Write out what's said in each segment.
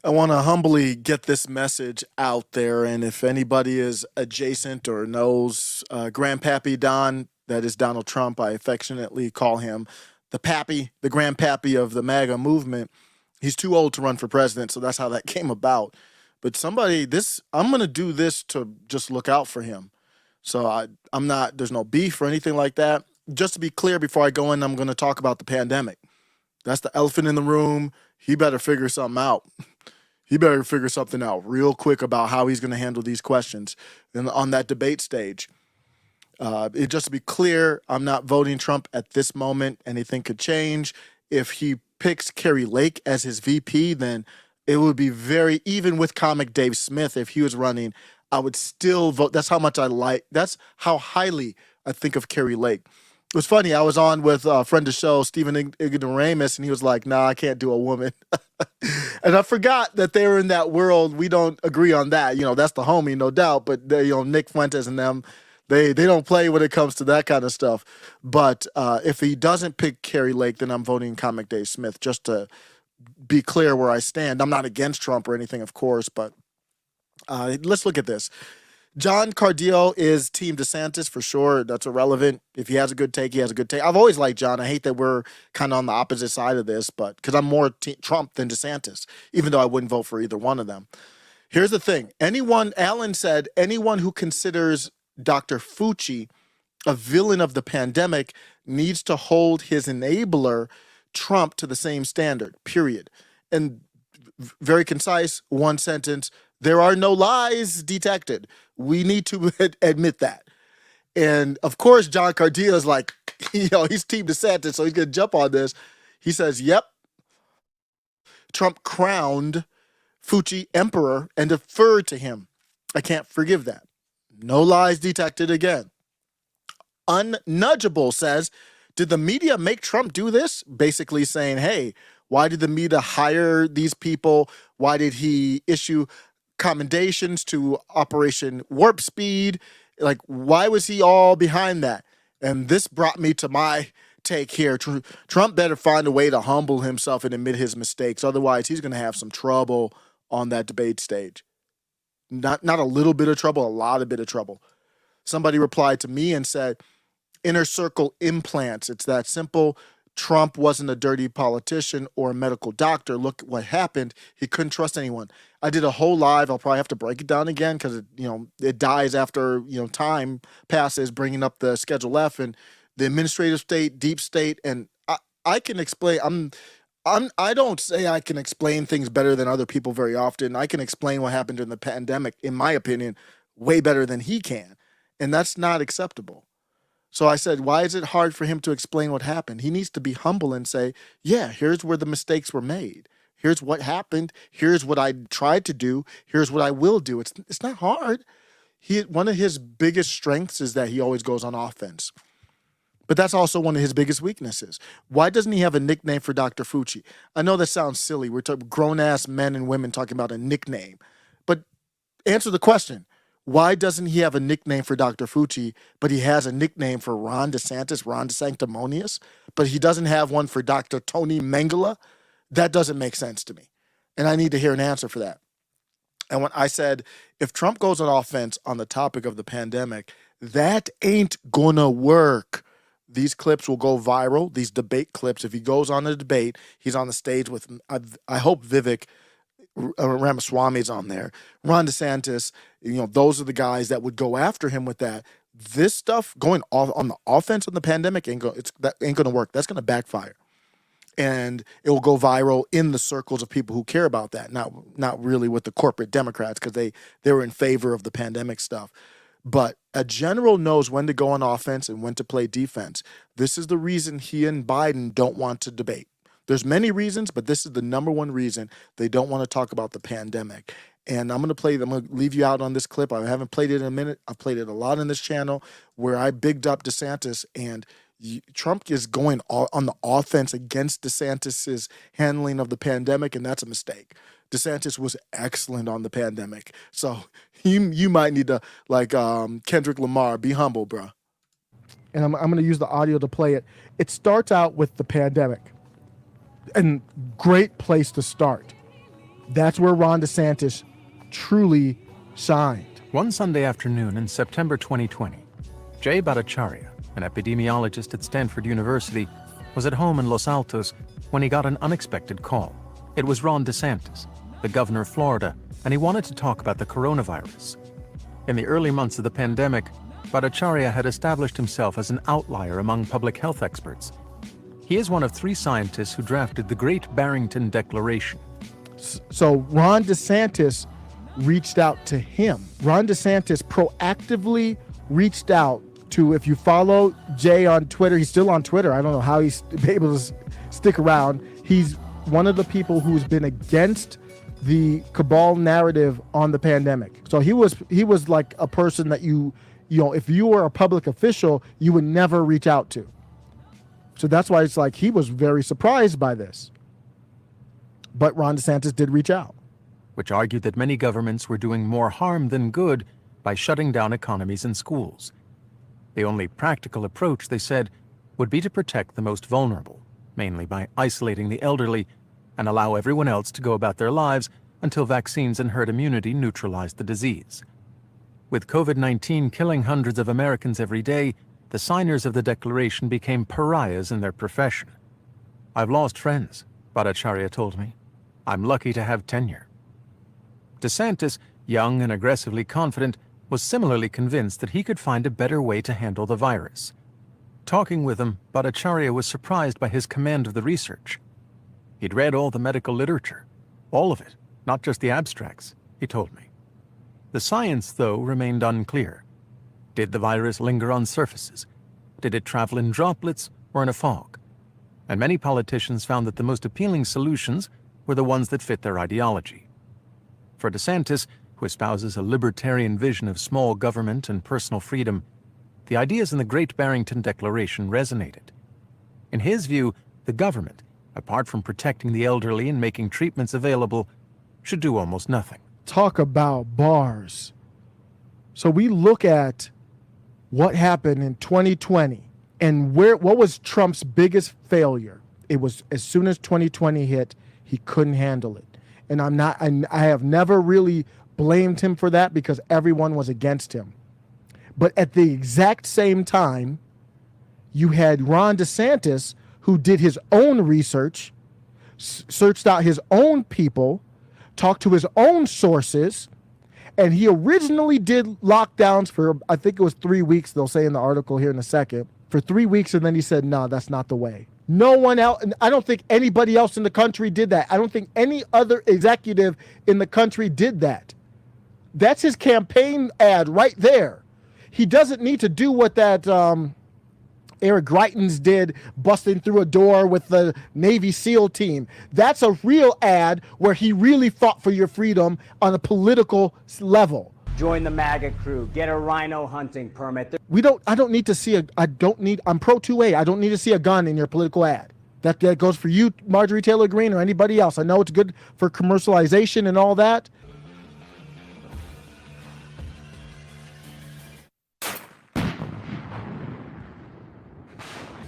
I want to humbly get this message out there, and if anybody is adjacent or knows Grand Papi Don, that is Donald Trump, I affectionately call him the Pappy, the Grand Pappy of the MAGA movement. He's too old to run for president, so that's how that came about. But I'm going to do this to just look out for him. So I'm not, there's no beef or anything like that. Just to be clear, before I go in, I'm going to talk about the pandemic. That's the elephant in the room. He better figure something out. He better figure something out real quick about how he's going to handle these questions on that debate stage. Just to be clear, I'm not voting Trump at this moment. Anything could change. If he picks Kerry Lake as his VP, then it would be even with comic Dave Smith, if he was running, I would still vote. That's how highly I think of Kerry Lake. It was funny. I was on with a friend of the show, Stephen Ignoramus, and he was like, nah, I can't do a woman. And I forgot that they were in that world. We don't agree on that. That's the homie, no doubt. But Nick Fuentes and them, they don't play when it comes to that kind of stuff. But if he doesn't pick Kerry Lake, then I'm voting comic Dave Smith, just to be clear where I stand. I'm not against Trump or anything, of course, but let's look at this. John Cardillo is Team DeSantis for sure. That's irrelevant. If he has a good take, he has a good take. I've always liked John. I hate that we're kind of on the opposite side of this, but because I'm more Trump than DeSantis, even though I wouldn't vote for either one of them. Here's the thing. Alan said, anyone who considers Dr. Fauci a villain of the pandemic needs to hold his enabler, Trump, to the same standard, period. And very concise, one sentence. There are no lies detected. We need to admit that. And of course, John Cardillo is like, he's Team DeSantis, so he's going to jump on this. He says, yep, Trump crowned Fauci emperor and deferred to him. I can't forgive that. No lies detected again. Unnudgeable says, did the media make Trump do this? Basically saying, hey, why did the media hire these people? Why did he issue commendations to Operation Warp Speed? Like, why was he all behind that? And this brought me to my take here. Trump better find a way to humble himself and admit his mistakes. Otherwise, he's going to have some trouble on that debate stage. Not a little bit of trouble, a lot of bit of trouble. Somebody replied to me and said, inner circle implants. It's that simple. Trump wasn't a dirty politician or a medical doctor. Look what happened. He couldn't trust anyone. I did a whole live. I'll probably have to break it down again because it dies after time passes, bringing up the Schedule F and the administrative state, deep state, and I can explain. I don't say I can explain things better than other people very often. I can explain what happened during the pandemic, in my opinion, way better than he can, and that's not acceptable. So I said, why is it hard for him to explain what happened? He needs to be humble and say, yeah, here's where the mistakes were made. Here's what happened. Here's what I tried to do. Here's what I will do. It's not hard. One of his biggest strengths is that he always goes on offense. But that's also one of his biggest weaknesses. Why doesn't he have a nickname for Dr. Fauci? I know that sounds silly. We're talking grown-ass men and women talking about a nickname. But answer the question. Why doesn't he have a nickname for Dr. Fauci, but he has a nickname for Ron DeSantis, Ron DeSanctimonious, but he doesn't have one for Dr. Tony Mengele? That doesn't make sense to me. And I need to hear an answer for that. And when I said, if Trump goes on offense on the topic of the pandemic, that ain't gonna work. These clips will go viral, these debate clips. If he goes on a debate, he's on the stage with, I hope Vivek Ramaswamy's on there, Ron DeSantis, those are the guys that would go after him with that. This stuff going off on the offense of the pandemic ain't going to work. That's going to backfire. And it will go viral in the circles of people who care about that, not really with the corporate Democrats because they were in favor of the pandemic stuff. But a general knows when to go on offense and when to play defense. This is the reason he and Biden don't want to debate. There's many reasons, but this is the number one reason they don't want to talk about the pandemic. And I'm going to leave you out on this clip. I haven't played it in a minute. I've played it a lot in this channel where I bigged up DeSantis, and Trump is going on the offense against DeSantis's handling of the pandemic, and that's a mistake. DeSantis was excellent on the pandemic. So you might need to, like Kendrick Lamar, be humble, bro. And I'm going to use the audio to play it. It starts out with the pandemic. And great place to start. That's where Ron DeSantis truly shined. One Sunday afternoon in September 2020, Jay Bhattacharya, an epidemiologist at Stanford University, was at home in Los Altos when he got an unexpected call. It was Ron DeSantis, the governor of Florida, and he wanted to talk about the coronavirus. In the early months of the pandemic, Bhattacharya had established himself as an outlier among public health experts. He is one of 3 scientists who drafted the Great Barrington Declaration. So Ron DeSantis reached out to him. Ron DeSantis proactively reached out to, if you follow Jay on Twitter, he's still on Twitter. I don't know how he's able to stick around. He's one of the people who's been against the cabal narrative on the pandemic. So he was like a person that you know, if you were a public official, you would never reach out to. So that's why it's like he was very surprised by this. But Ron DeSantis did reach out. Which argued that many governments were doing more harm than good by shutting down economies and schools. The only practical approach, they said, would be to protect the most vulnerable, mainly by isolating the elderly, and allow everyone else to go about their lives until vaccines and herd immunity neutralized the disease. With COVID-19 killing hundreds of Americans every day, the signers of the declaration became pariahs in their profession. "I've lost friends," Bhattacharya told me. "I'm lucky to have tenure." DeSantis, young and aggressively confident, was similarly convinced that he could find a better way to handle the virus. Talking with him, Bhattacharya was surprised by his command of the research. He'd read all the medical literature, all of it, not just the abstracts, he told me. The science, though, remained unclear. Did the virus linger on surfaces? Did it travel in droplets or in a fog? And many politicians found that the most appealing solutions were the ones that fit their ideology. For DeSantis, who espouses a libertarian vision of small government and personal freedom, the ideas in the Great Barrington Declaration resonated. In his view, the government, apart from protecting the elderly and making treatments available, should do almost nothing. Talk about bars. So we look at what happened in 2020 and what was Trump's biggest failure. It was as soon as 2020 hit, he couldn't handle it. And I have never really blamed him for that because everyone was against him. But at the exact same time, you had Ron DeSantis, who did his own research, searched out his own people, talked to his own sources, and he originally did lockdowns for, I think it was 3 weeks, they'll say in the article here in a second, for 3 weeks, and then he said, no, that's not the way. No one else, I don't think anybody else in the country did that. I don't think any other executive in the country did that. That's his campaign ad right there. He doesn't need to do what that Eric Greitens did, busting through a door with the Navy SEAL team. That's a real ad where he really fought for your freedom on a political level. Join the MAGA crew. Get a rhino hunting permit. I don't need to see I'm pro 2A. I don't need to see a gun in your political ad. That goes for you, Marjorie Taylor Greene, or anybody else. I know it's good for commercialization and all that.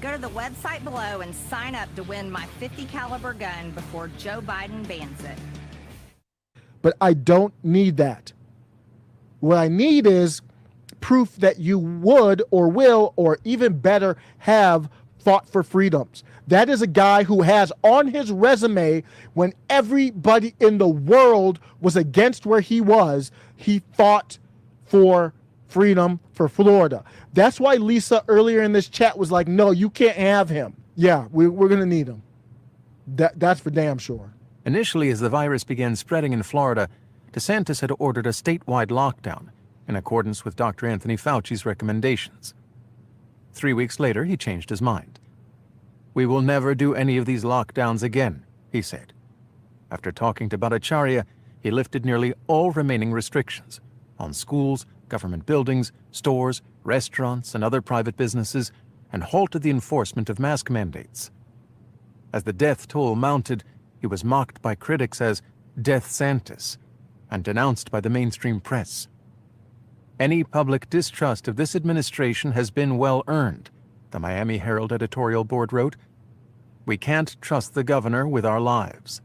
Go to the website below and sign up to win my .50 caliber gun before Joe Biden bans it. But I don't need that. What I need is proof that you would or will, or even better, have fought for freedoms. That is a guy who has on his resume, when everybody in the world was against where he was, he fought for freedom for Florida. That's why Lisa earlier in this chat was like, no, you can't have him. Yeah, we're going to need him. That's for damn sure. Initially, as the virus began spreading in Florida, DeSantis had ordered a statewide lockdown in accordance with Dr. Anthony Fauci's recommendations. 3 weeks later, he changed his mind. "We will never do any of these lockdowns again," he said. After talking to Bhattacharya, he lifted nearly all remaining restrictions on schools, government buildings, stores, restaurants, and other private businesses, and halted the enforcement of mask mandates. As the death toll mounted, he was mocked by critics as Death Santis and denounced by the mainstream press. "Any public distrust of this administration has been well earned," the Miami Herald editorial board wrote. "We can't trust the governor with our lives."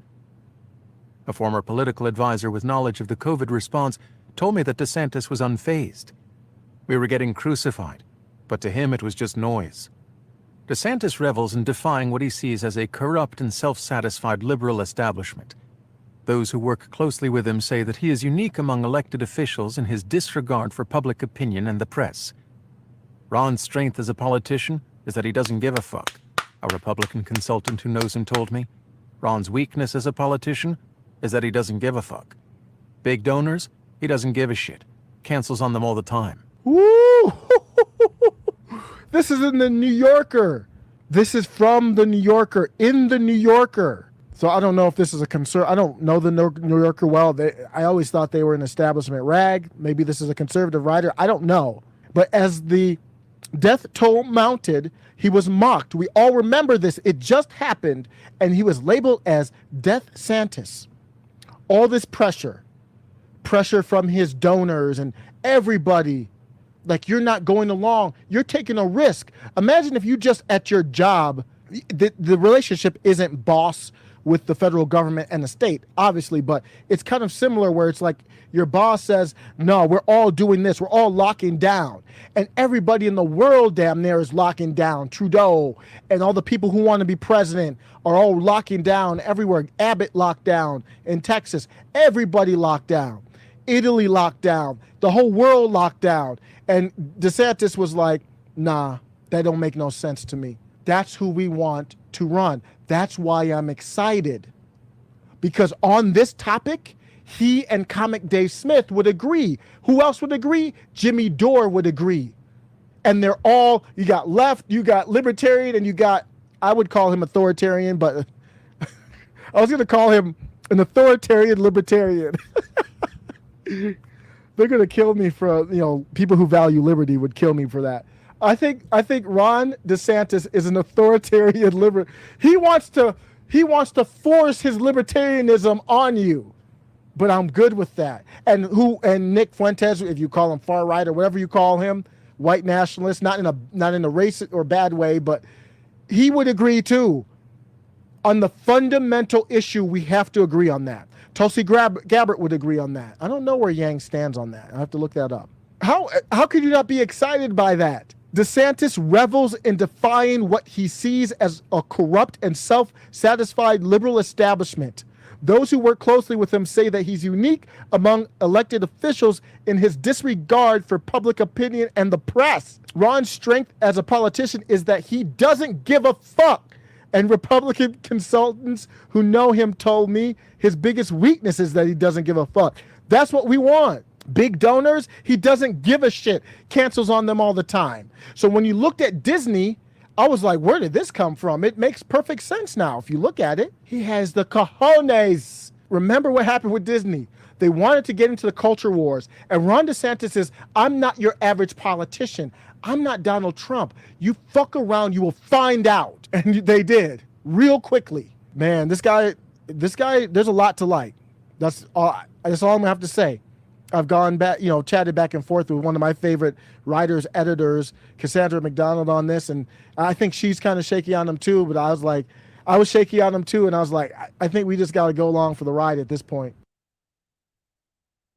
A former political advisor with knowledge of the COVID response told me that DeSantis was unfazed. We were getting crucified, but to him it was just noise. DeSantis revels in defying what he sees as a corrupt and self-satisfied liberal establishment. Those who work closely with him say that he is unique among elected officials in his disregard for public opinion and the press. Ron's strength as a politician is that he doesn't give a fuck, a Republican consultant who knows him told me. Ron's weakness as a politician is that he doesn't give a fuck. Big donors, he doesn't give a shit. Cancels on them all the time. Woo! This is in the New Yorker. This is from the New Yorker, in the New Yorker. So I don't know if this is a concern. I don't know the New Yorker well. I always thought they were an establishment rag. Maybe this is a conservative writer. I don't know. But as the death toll mounted, he was mocked. We all remember this. It just happened, and he was labeled as Death Santis. All this pressure from his donors and everybody. Like, you're not going along. You're taking a risk. Imagine if you just at your job, the relationship isn't boss with the federal government and the state, obviously, but it's kind of similar where it's like your boss says, no, we're all doing this. We're all locking down. And everybody in the world damn near is locking down. Trudeau and all the people who want to be president are all locking down everywhere. Abbott locked down in Texas. Everybody locked down. Italy locked down. The whole world locked down. And DeSantis was like, nah, that don't make no sense to me. That's who we want to run. That's why I'm excited. Because on this topic, he and comic Dave Smith would agree. Who else would agree? Jimmy Dore would agree. And they're all, you got left, you got libertarian, and you got, I would call him authoritarian, but I was going to call him an authoritarian libertarian. They're going to kill me for, people who value liberty would kill me for that. I think Ron DeSantis is an authoritarian libertarian. He wants to force his libertarianism on you. But I'm good with that. And Nick Fuentes, if you call him far right or whatever you call him, white nationalist, not in a racist or bad way, but he would agree too. On the fundamental issue, we have to agree on that. Tulsi Gabbard would agree on that. I don't know where Yang stands on that. I have to look that up. How could you not be excited by that? DeSantis revels in defying what he sees as a corrupt and self-satisfied liberal establishment. Those who work closely with him say that he's unique among elected officials in his disregard for public opinion and the press. Ron's strength as a politician is that he doesn't give a fuck. And Republican consultants who know him told me his biggest weakness is that he doesn't give a fuck. That's what we want. Big donors, he doesn't give a shit. Cancels on them all the time. So when you looked at Disney, I was like, where did this come from? It makes perfect sense now. If you look at it, he has the cojones. Remember what happened with Disney. They wanted to get into the culture wars. And Ron DeSantis says, I'm not your average politician. I'm not Donald Trump. You fuck around, you will find out. And they did real quickly. Man, this guy, there's a lot to like. That's all I'm gonna have to say. I've gone back, chatted back and forth with one of my favorite writers, editors, Cassandra McDonald, on this. And I think she's kind of shaky on him too. But I was shaky on him too. And I was like, I think we just got to go along for the ride at this point.